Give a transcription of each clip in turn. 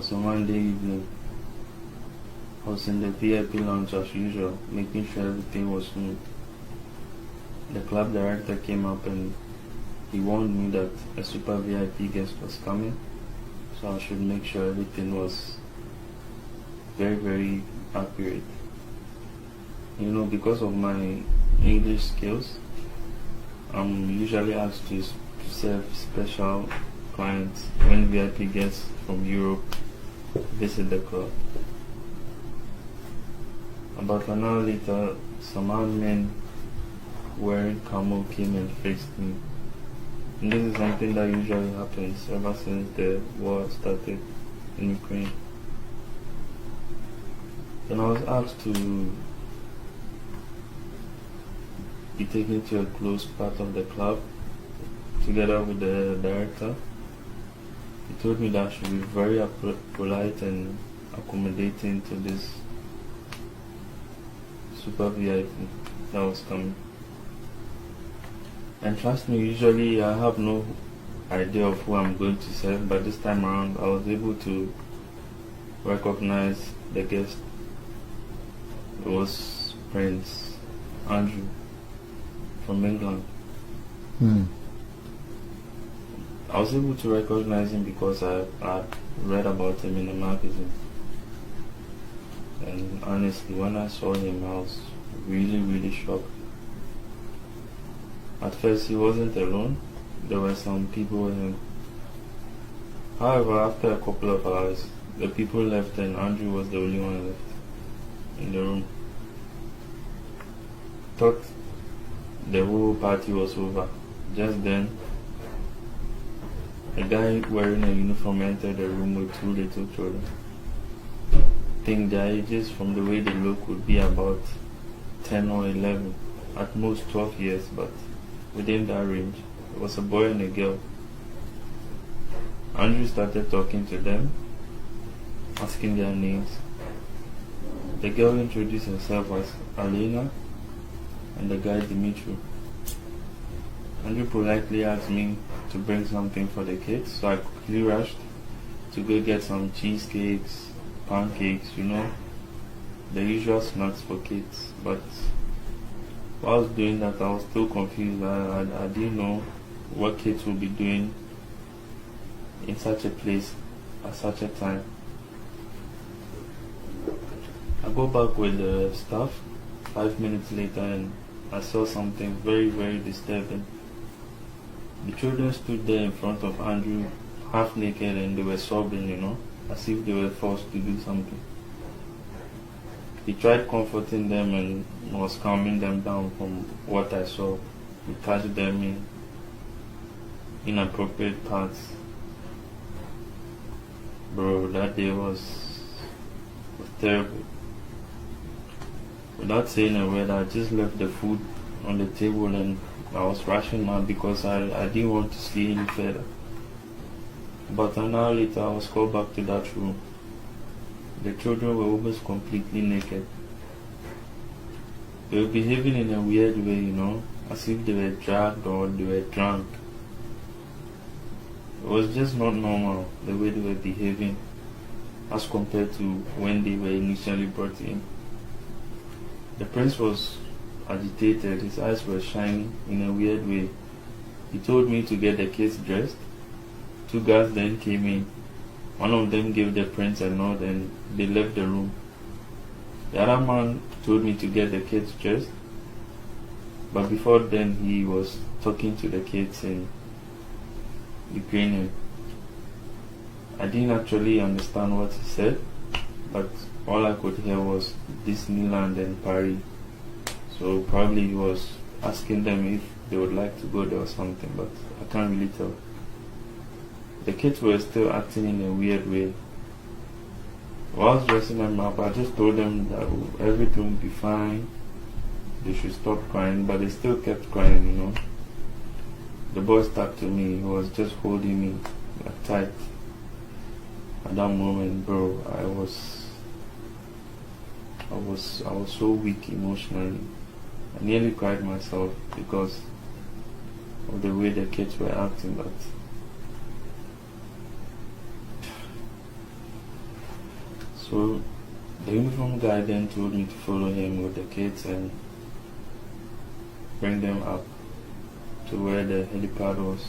So one day evening, I was in the VIP lounge as usual, making sure everything was smooth. The club director came up and he warned me that a super VIP guest was coming, so I should make sure everything was very, very accurate. Because of my English skills, I'm usually asked to serve special clients when VIP guests from Europe visit the club. About an hour later, some armed men wearing camo came and faced me. And this is something that usually happens ever since the war started in Ukraine. Then I was asked to be taken to a close part of the club together with the director. He told me that I should be very polite and accommodating to this super VIP that was coming. And trust me, usually I have no idea of who I'm going to serve, but this time around I was able to recognize the guest. It was Prinz Andrew from England. I was able to recognize him because I read about him in a magazine. And honestly, when I saw him, I was really, really shocked. At first, he wasn't alone. There were some people with him. However, after a couple of hours, the people left and Andrew was the only one left in the room. Thought the whole party was over. Just then, a guy wearing a uniform entered the room with two little children. I think their ages, from the way they look, would be about 10 or 11, at most 12 years, but within that range. It was a boy and a girl. Andrew started talking to them, asking their names. The girl introduced herself as Alena and the guy Dimitri. Andrew politely asked me to bring something for the kids, so I quickly rushed to go get some cheesecakes, pancakes, the usual snacks for kids. But while I was doing that, I was still confused. I didn't know what kids would be doing in such a place at such a time. I go back with the staff 5 minutes later and I saw something very, very disturbing. The children stood there in front of Andrew, half naked, and they were sobbing, as if they were forced to do something. He tried comforting them and was calming them down. From what I saw, he touched them in inappropriate parts. Bro, that day was terrible. Without saying a word, I just left the food on the table and I was rushing out because I didn't want to see any further. About an hour later, I was called back to that room. The children were almost completely naked. They were behaving in a weird way, as if they were drugged or they were drunk. It was just not normal, the way they were behaving as compared to when they were initially brought in. The prince was agitated, his eyes were shining in a weird way. He told me to get the kids dressed. Two guards then came in. One of them gave the prince a nod and they left the room. The other man told me to get the kids dressed, but before then he was talking to the kids in Ukrainian. I didn't actually understand what he said, but all I could hear was Disneyland and Paris. So probably he was asking them if they would like to go there or something, but I can't really tell. The kids were still acting in a weird way. While I was dressing them up, I just told them that everything would be fine. They should stop crying, but they still kept crying, The boy stuck to me. He was just holding me tight. At that moment, bro, I was so weak emotionally. I nearly cried myself because of the way the kids were acting, but So the uniform guy then told me to follow him with the kids and bring them up to where the helipad was.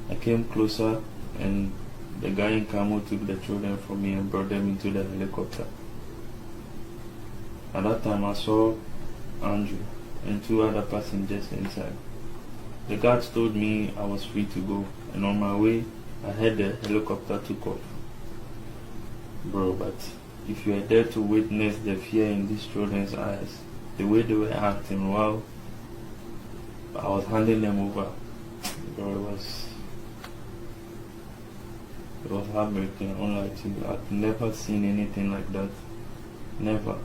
I came closer and the guy in camo took the children from me and brought them into the helicopter. At that time I saw Andrew and 2 other passengers inside. The guards told me I was free to go, and on my way I heard the helicopter took off. Bro, but if you are there to witness the fear in these children's eyes, the way they were acting while I was handing them over, bro, it was heartbreaking. Unlike you, I've never seen anything like that. Never.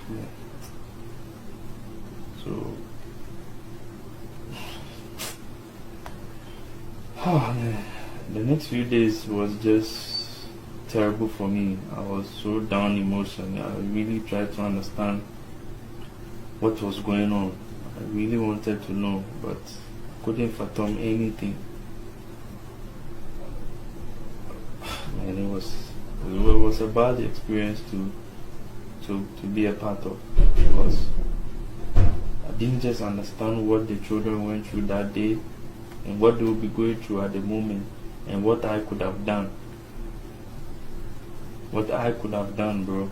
Yeah. So, oh man, the next few days was just terrible for me. I was so down emotionally. I really tried to understand what was going on. I really wanted to know, but couldn't fathom anything. And it was a bad experience to be a part of, because I didn't just understand what the children went through that day and what they would be going through at the moment and what I could have done. What I could have done, bro,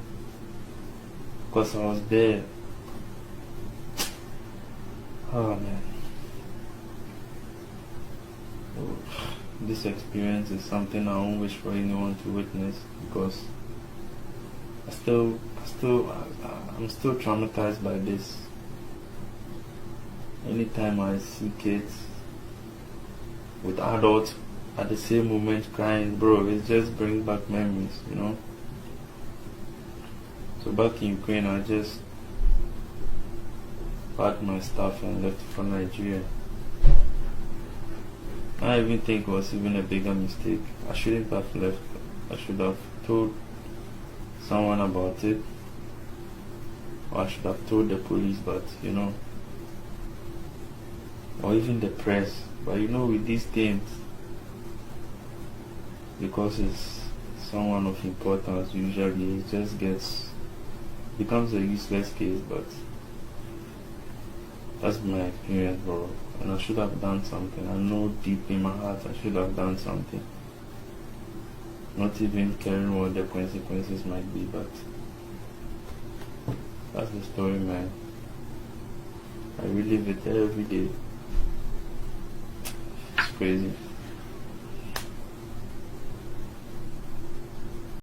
because I was there. Oh man. This experience is something I don't wish for anyone to witness, because I'm still traumatized by this. Anytime I see kids with adults at the same moment crying, bro, it just brings back memories, you know. So back in Ukraine, I just packed my stuff and left for Nigeria. I even think it was even a bigger mistake. I shouldn't have left. I should have told someone about it, or I should have told the police, but you know, or even the press. But you know, with these things, because it's someone of importance, usually it just becomes a useless case. But that's my experience, bro. And I should have done something. I know deep in my heart I should have done something. Not even caring what the consequences might be, but that's the story, man. I relive it every day. It's crazy.